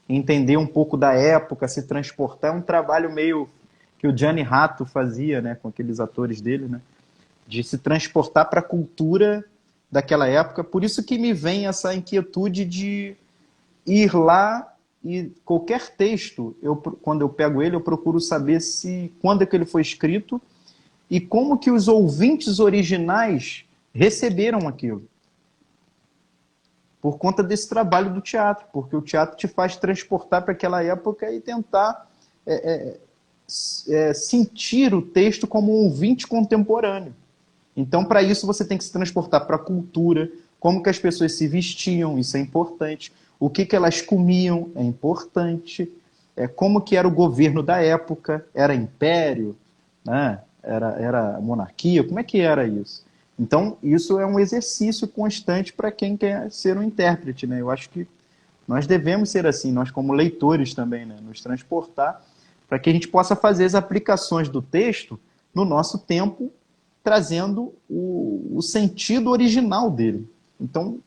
Entender um pouco da época, se transportar. É um trabalho meio que o Gianni Ratto fazia, né? Com aqueles atores dele, né? De se transportar para a cultura daquela época. Por isso que me vem essa inquietude de ir lá e qualquer texto, quando eu pego ele, eu procuro saber quando é que ele foi escrito e como que os ouvintes originais receberam aquilo. Por conta desse trabalho do teatro, porque o teatro te faz transportar para aquela época e tentar sentir o texto como um ouvinte contemporâneo. Então, para isso, você tem que se transportar para a cultura, como que as pessoas se vestiam, isso é importante. O que elas comiam é importante. Como que era o governo da época, era império, né? Era monarquia, como é que era isso? Então, isso é um exercício constante para quem quer ser um intérprete, né? Eu acho que nós devemos ser assim, nós como leitores também, né? Nos transportar para que a gente possa fazer as aplicações do texto no nosso tempo, trazendo o sentido original dele. Então,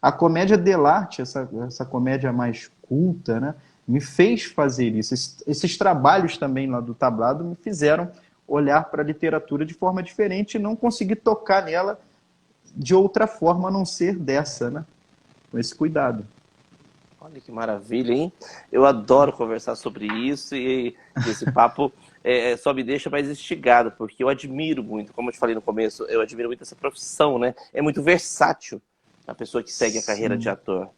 a comédia dell'arte, essa comédia mais culta, né, me fez fazer isso. Esses trabalhos também lá do tablado me fizeram olhar para a literatura de forma diferente e não conseguir tocar nela de outra forma a não ser dessa, né? Com esse cuidado. Olha que maravilha, hein? Eu adoro conversar sobre isso e esse papo só me deixa mais instigado, porque eu admiro muito, como eu te falei no começo, eu admiro muito essa profissão, né? É muito versátil a pessoa que segue a carreira de Sim. ator.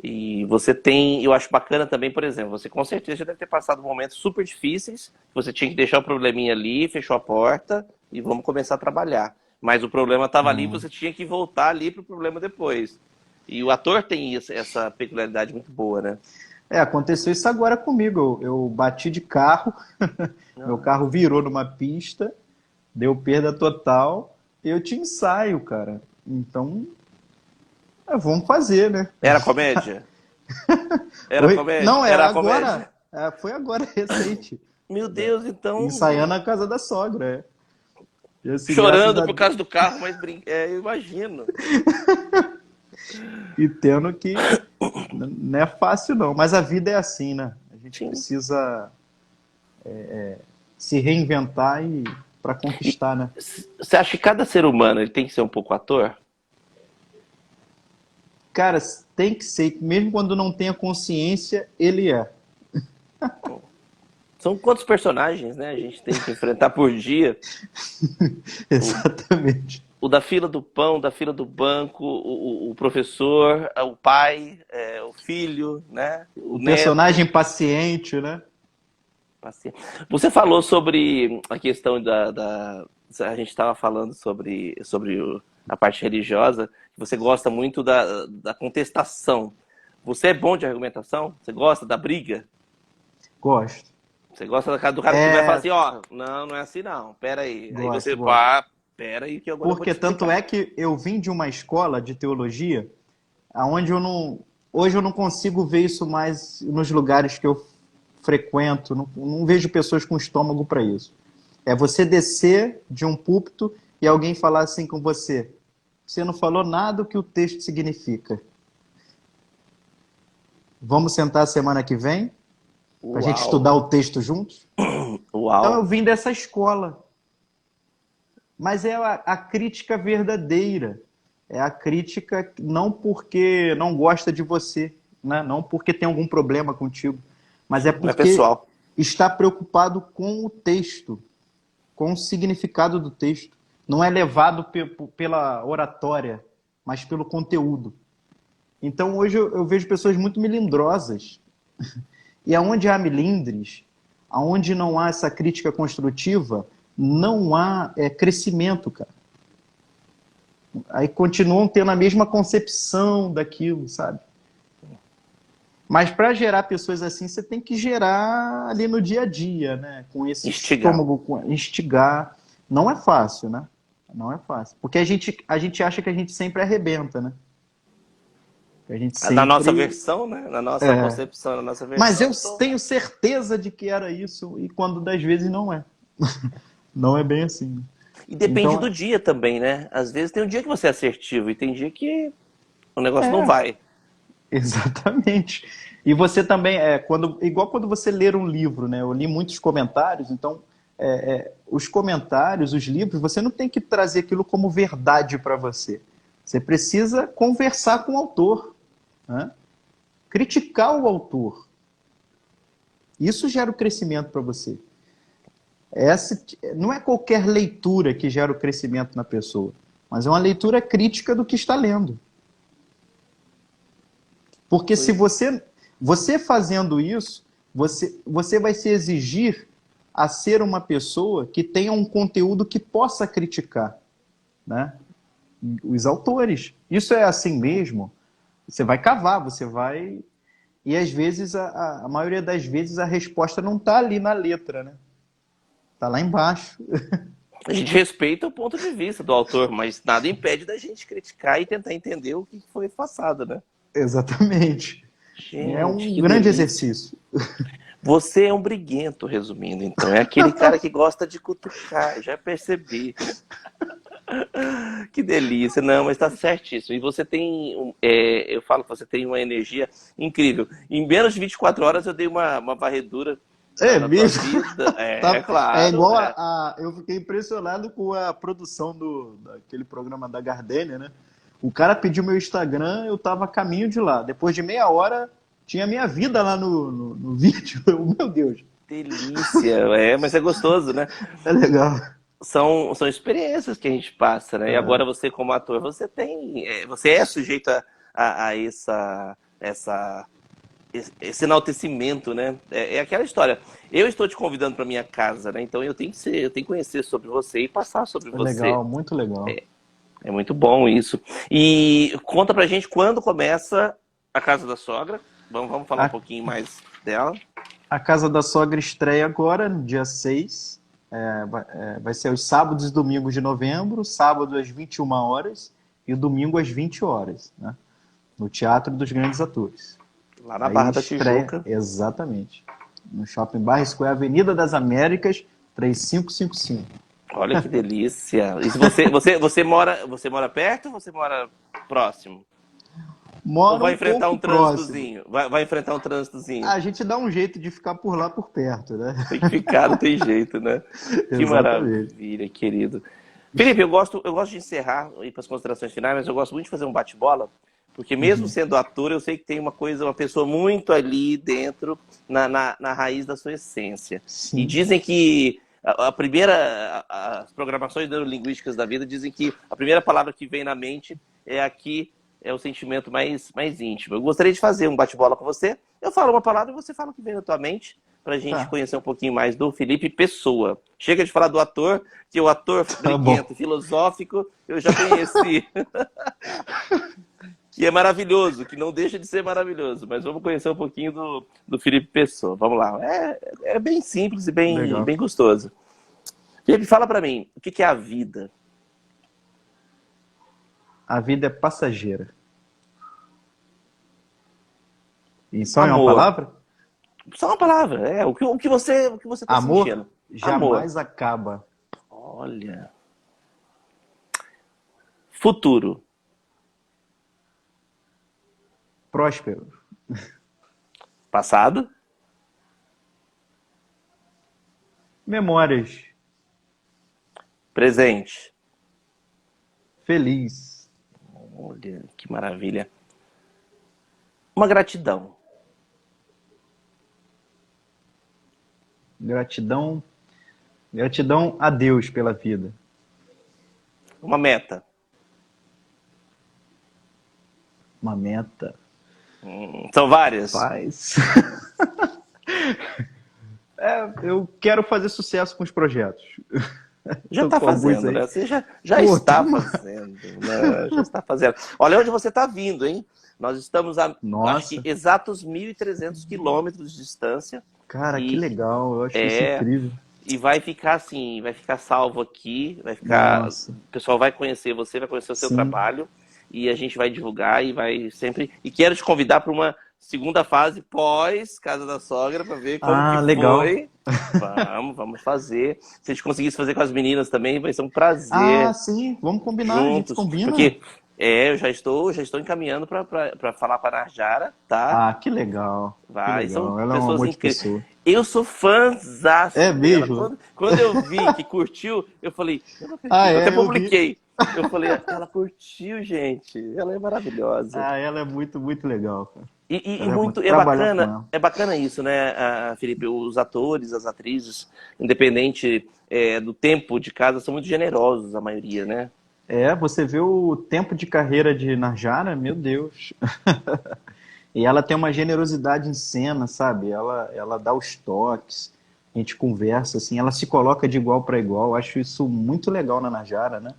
E você tem, eu acho bacana também, por exemplo, você com certeza já deve ter passado momentos super difíceis, você tinha que deixar o probleminha ali, fechou a porta e vamos começar a trabalhar. Mas o problema estava ali, Hum. você tinha que voltar ali pro problema depois. E o ator tem essa peculiaridade muito boa, né? Aconteceu isso agora comigo. Eu bati de carro, meu Não. carro virou numa pista, deu perda total, e eu tinha ensaio, cara. Então, vamos fazer, né? Era comédia? Era Oi? comédia? Não, Era comédia? foi agora, recente. Meu Deus, Ensaiando então. na casa da sogra. E assim, graças Chorando a por Deus, causa do carro, mas eu imagino. e tendo que. Não é fácil, não. Mas a vida é assim, né? A gente Sim. precisa se reinventar e para E conquistar, né? você acha que cada ser humano ele tem que ser um pouco ator? Cara, tem que ser, mesmo quando não tenha consciência, ele é. São quantos personagens, né? A gente tem que enfrentar por dia. O, Exatamente. o da fila do pão, da fila do banco, o professor, o pai, o filho, né? O O neto. personagem paciente, né? Paciente. Você falou sobre a questão a gente estava falando sobre a parte religiosa, que você gosta muito da contestação. Você é bom de argumentação? Você gosta da briga? Gosto. Você gosta do cara que vai falar É, assim, ó, não, não é assim não, pera aí. Aí você, gosto. pá, pera aí que agora eu vou te Porque tanto explicar. é que eu vim de uma escola de teologia, aonde eu não, hoje eu não consigo ver isso mais nos lugares que eu frequento, não vejo pessoas com estômago para isso. É você descer de um púlpito e alguém falar assim com você: você não falou nada do que o texto significa. Vamos sentar semana que vem para a gente Uau, estudar o texto juntos? Então uau. eu vim dessa escola. Mas é a crítica verdadeira. É a crítica não porque não gosta de você, né? Não porque tem algum problema contigo, mas é Sim, não é porque pessoal. está preocupado com o texto, com o significado do texto. Não é levado pela oratória, mas pelo conteúdo. Então hoje eu vejo pessoas muito melindrosas. E aonde há melindres, aonde não há essa crítica construtiva, não há crescimento, cara. Aí continuam tendo a mesma concepção daquilo, sabe? Mas para gerar pessoas assim, você tem que gerar ali no dia a dia, né? Com esse Instigar. estômago, instigar. Não é fácil, né? Não é fácil. Porque a gente acha que a gente sempre arrebenta, né? Que a gente Na nossa sempre. versão, né? Na nossa É. concepção, na nossa Mas eu versão, tô. tenho certeza de que era isso, e quando das vezes não é. Não é bem assim. E depende do Então, dia também, né? Às vezes tem um dia que você é assertivo e tem dia que o negócio não é, vai. exatamente. E você também, igual quando você ler um livro, né? Eu li muitos comentários, então os comentários, os livros, você não tem que trazer aquilo como verdade para você. Você precisa conversar com o autor, né? Criticar o autor. Isso gera o crescimento para você. Não é qualquer leitura que gera o crescimento na pessoa, mas é uma leitura crítica do que está lendo. Porque se Pois. você fazendo isso, você vai se exigir a ser uma pessoa que tenha um conteúdo que possa criticar, né? Os autores. Isso é assim mesmo. Você vai cavar, você vai. E às vezes, a maioria das vezes, a resposta não está ali na letra, né? Está lá embaixo. A gente respeita o ponto de vista do autor, mas nada impede da gente criticar e tentar entender o que foi passado, né? Exatamente. É Gente, um que grande delícia. exercício. Você é um briguento, resumindo, então. É aquele cara que gosta de cutucar, já percebi. Que delícia, não, mas tá certíssimo. E você tem, eu falo que você tem uma energia incrível. Em menos de 24 horas eu dei uma varredura É na tua mesmo? vida. É Tá, é claro, igual é. eu fiquei impressionado com a produção daquele programa da Gardênia, né? O cara pediu meu Instagram, eu tava a caminho de lá. Depois de meia hora, tinha minha vida lá no vídeo. Meu Deus, Delícia, mas é gostoso, né? é legal. São experiências que a gente passa, né? E agora você, como ator, você é sujeito a essa esse enaltecimento, né? É aquela história. Eu estou te convidando para minha casa, né? Então eu tenho que conhecer sobre você e passar sobre É você. legal, muito legal. É muito bom isso. E conta pra gente quando começa a Casa da Sogra. Vamos falar um A, pouquinho mais dela. a Casa da Sogra estreia agora, no dia 6. Vai ser os sábados e domingos de novembro, sábado às 21 horas e o domingo às 20 horas, né? No Teatro dos Grandes Atores. Lá na Aí Barra da estreia, Tijuca. exatamente, no Shopping Barra Square, Avenida das Américas, 3555. Olha que delícia. E se você mora perto ou você mora próximo? Ou Mora vai um enfrentar pouco um próximo. trânsitozinho? Vai enfrentar um trânsitozinho? A gente dá um jeito de ficar por lá por perto, né? Tem que ficar, não tem jeito, né? Que Exatamente. maravilha, querido. Felipe, eu gosto de encerrar e ir para as considerações finais, mas eu gosto muito de fazer um bate-bola, porque mesmo Uhum. sendo ator, eu sei que tem uma pessoa muito ali dentro, na raiz da sua essência. E Sim. dizem que as programações neurolinguísticas da vida dizem que a primeira palavra que vem na mente é aqui, é o sentimento mais íntimo. Eu gostaria de fazer um bate-bola com você. Eu falo uma palavra e você fala o que vem na tua mente, para a gente Tá, conhecer um pouquinho mais do Felipe Pessoa. Chega de falar do ator, que o ator tá bom. briguento, filosófico, eu já conheci. Que é maravilhoso, que não deixa de ser maravilhoso. Mas vamos conhecer um pouquinho do Felipe Pessoa. Vamos lá. É bem simples e Legal. bem gostoso. Felipe, fala para mim, o que é a vida? A vida é passageira. E só é uma Amor. palavra? Só uma palavra. O que você está Amor sentindo? Amor. jamais acaba. Olha. Futuro. Próspero. Passado. Memórias. Presente. Feliz. Olha, que maravilha. Uma gratidão. Gratidão. Gratidão a Deus pela vida. Uma meta. Uma meta. São várias. Paz. Eu quero fazer sucesso com os projetos. Já Tô está com alguns fazendo, aí. né? Você já Pô, está fazendo, né? Já está fazendo. Olha onde você está vindo, hein? Nós estamos a, acho que, Nossa, exatos 1.300 quilômetros de distância cara, que e legal. Eu acho isso é incrível. e vai ficar assim, vai ficar salvo aqui, vai ficar, o Nossa, pessoal vai conhecer você, vai conhecer o seu sim. trabalho e a gente vai divulgar e vai sempre. E quero te convidar para uma segunda fase pós Casa da Sogra para ver como que Ah, legal. foi. Vamos fazer. Se a gente conseguisse fazer com as meninas também, vai ser um Ah, prazer sim, vamos combinar, a gente juntos, combina. porque eu já estou encaminhando para falar para a Narjara, tá? Ah, que legal, que Vai, são legal. Ela é um pessoas amor de incríveis. pessoa. Eu sou É fãzaço dela. mesmo? Quando eu vi que curtiu, eu falei, eu não Ah, acredito. Eu até é, eu vi. publiquei. Eu falei, ela curtiu, gente. Ela é maravilhosa. Ah, ela é muito, muito legal, cara. E Ela é muito... muito Trabalhar com ela. é bacana isso, né, Felipe? Os atores, as atrizes, independente do tempo de casa, são muito generosos, a maioria, né? É, você vê o tempo de carreira de Narjara, meu Deus. E ela tem uma generosidade em cena, sabe? Ela dá os toques, a gente conversa, assim, ela se coloca de igual para igual. Eu acho isso muito legal na Najara, né?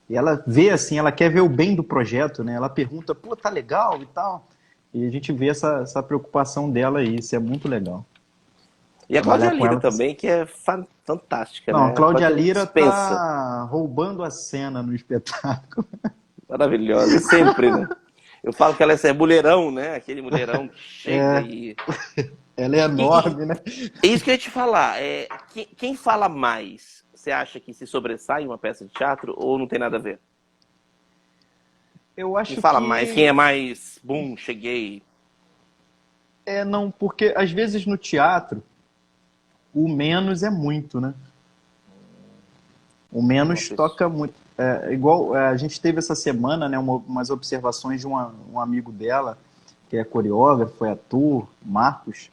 E ela vê, assim, ela quer ver o bem do projeto, né? Ela pergunta, pô, tá legal e tal. E a gente vê essa preocupação dela aí, isso é muito legal. E a Cláudia Trabalhar com Lira ela. também, que é fantástica, Não, a né? A Cláudia Cláudia Lira Lira dispensa. tá roubando a cena no espetáculo. Maravilhosa, sempre, né? Eu falo que ela é mulherão, né? Aquele mulherão que chega e. Ela é E enorme, né? é isso que eu ia te falar. Quem fala mais, você acha que se sobressai em uma peça de teatro ou não tem nada a ver? Eu Quem acho fala mais? Quem que é mais. Bum, cheguei. não, porque às vezes no teatro o menos é muito, né? O Uma menos pessoa. toca muito. Igual a gente teve essa semana, né, umas observações de um amigo dela, que é coreógrafo, é ator, Marcos,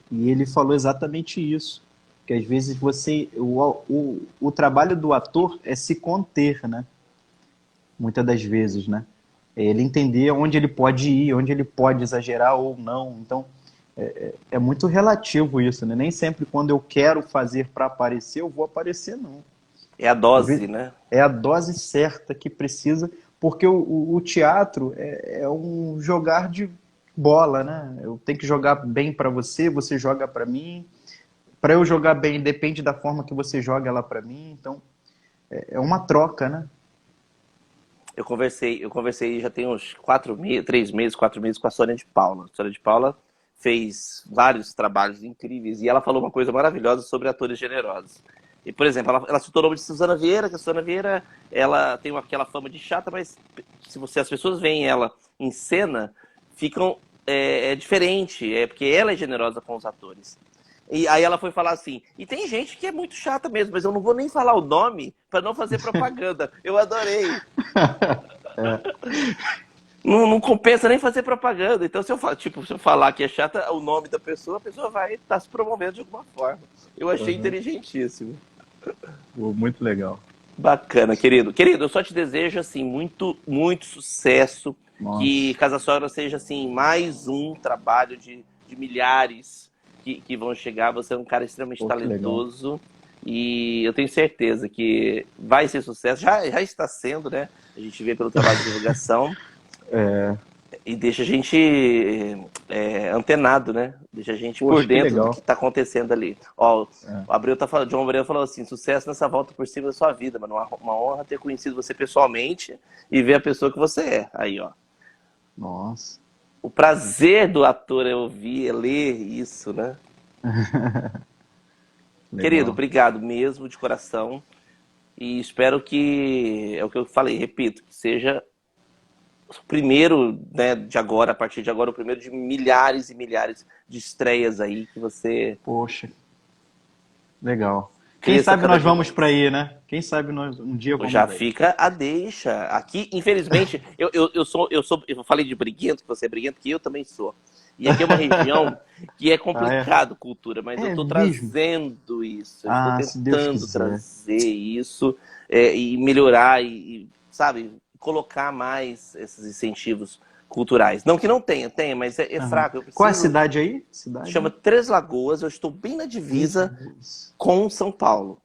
e ele falou exatamente isso. Que às vezes o trabalho do ator é se conter, né? Muitas das vezes, né? Ele entender onde ele pode ir, onde ele pode exagerar ou não. Então, é muito relativo isso, né? Nem sempre quando eu quero fazer para aparecer, eu vou aparecer, não. É a dose, né? É a dose certa que precisa, porque o teatro é um jogar de bola, né? Eu tenho que jogar bem para você, você joga para mim. Para eu jogar bem, depende da forma que você joga ela para mim. Então, é uma troca, né? Eu conversei já tem uns 4 meses, 3 meses, 4 meses com a Sônia de Paula. A Sônia de Paula fez vários trabalhos incríveis e ela falou uma coisa maravilhosa sobre atores generosos. E, por exemplo, ela citou o nome de Suzana Vieira, que a Suzana Vieira, ela tem aquela fama de chata, mas se as pessoas veem ela em cena, ficam diferente, porque ela é generosa com os atores. E aí ela foi falar assim, e tem gente que é muito chata mesmo, mas eu não vou nem falar o nome para não fazer propaganda. Eu adorei. Não, não compensa nem fazer propaganda. Então, se eu falar que é chata o nome da pessoa, a pessoa vai estar se promovendo de alguma forma. Eu achei inteligentíssimo. Pô, muito legal. Bacana, querido. Querido, eu só te desejo, assim, muito, muito sucesso. Nossa. Que Casa Sogra seja, assim, mais um trabalho de milhares que vão chegar. Você é um cara extremamente Pô, que legal. talentoso. E eu tenho certeza que vai ser sucesso. Já está sendo, né? A gente vê pelo trabalho de divulgação. E deixa a gente antenado, né? Deixa a gente Poxa, por que dentro legal. do que está acontecendo ali. Ó, o Abreu tá falando, João Abreu falou assim, sucesso nessa volta por cima da sua vida, mano. Uma honra ter conhecido você pessoalmente e ver a pessoa que você é. Aí, ó. Nossa. O prazer do ator é ouvir, é ler isso, né? Legal. Querido, obrigado mesmo, de coração. E espero que, é o que eu falei, repito, que seja o primeiro, né, de agora, a partir de agora, o primeiro de milhares e milhares de estreias aí que você Poxa, legal. Quem cresça sabe cada nós vez vamos mais. para aí, né? Quem sabe nós um dia vamos Já aí. fica a deixa. Aqui, infelizmente, eu falei de briguento, que você é briguento, que eu também sou. E aqui é uma região que é Ah, é? complicado cultura, mas eu É estou mesmo? trazendo isso, eu estou Ah, se Deus tentando quiser. trazer isso e melhorar sabe, colocar mais esses incentivos culturais. Não que não tenha, mas é Aham. fraco. Eu Qual é a preciso. cidade aí? Cidade? Chama Três Lagoas, eu estou bem na divisa Lagoas. com São Paulo.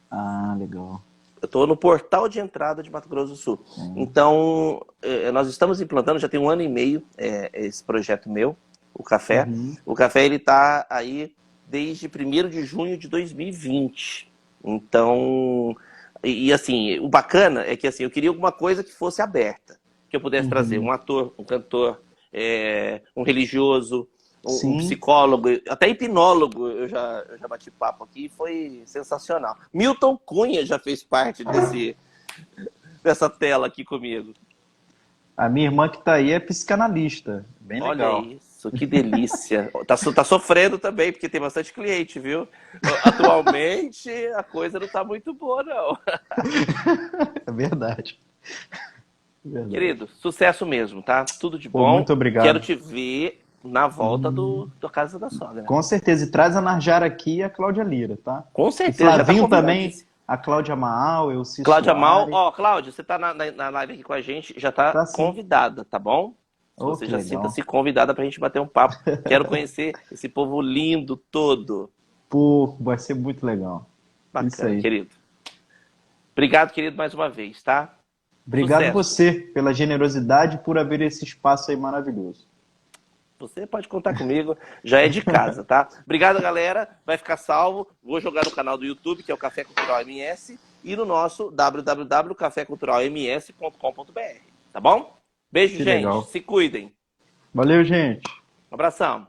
Ah, legal. Eu estou no portal de entrada de Mato Grosso do Sul. Então, nós estamos implantando, já tem 1 ano e meio, esse projeto meu, o café. Uhum. O café ele está aí desde 1º de junho de 2020. Então, assim, o bacana é que assim, eu queria alguma coisa que fosse aberta, que eu pudesse trazer um ator, um cantor, um religioso, um Sim. psicólogo, até hipnólogo, eu já bati papo aqui, foi sensacional. Milton Cunha já fez parte dessa tela aqui comigo. A minha irmã que tá aí é psicanalista. Bem Olha legal. isso, que delícia. Tá sofrendo também, porque tem bastante cliente, viu? Atualmente a coisa não tá muito boa, não. É verdade. Verdade. Querido, sucesso mesmo, tá? Tudo de Pô, bom. muito obrigado. Quero te ver na volta da Casa da Sogra. Com certeza. E traz a Narjara aqui e a Cláudia Lira, tá? Com E certeza, já tá Flavinho também, convidadíssimo. a Cláudia Maal, eu Elci Cláudia Mal, Soares. ó, Cláudia, você tá na live aqui com a gente, já tá Tá sim. convidada, tá bom? Oh, Você que já legal. sinta-se convidada pra gente bater um papo. Quero conhecer esse povo lindo todo. Pô, vai ser muito legal. Isso Bacana, aí. querido. Obrigado, querido, mais uma vez, tá? Obrigado Sucesso. você pela generosidade e por abrir esse espaço aí maravilhoso. Você pode contar comigo, já é de casa, tá? Obrigado, galera. Vai ficar salvo. Vou jogar no canal do YouTube, que é o Café Cultural MS, e no nosso www.cafeculturalms.com.br, tá bom? Beijo, Que gente. legal. Se cuidem. Valeu, gente. Um abração.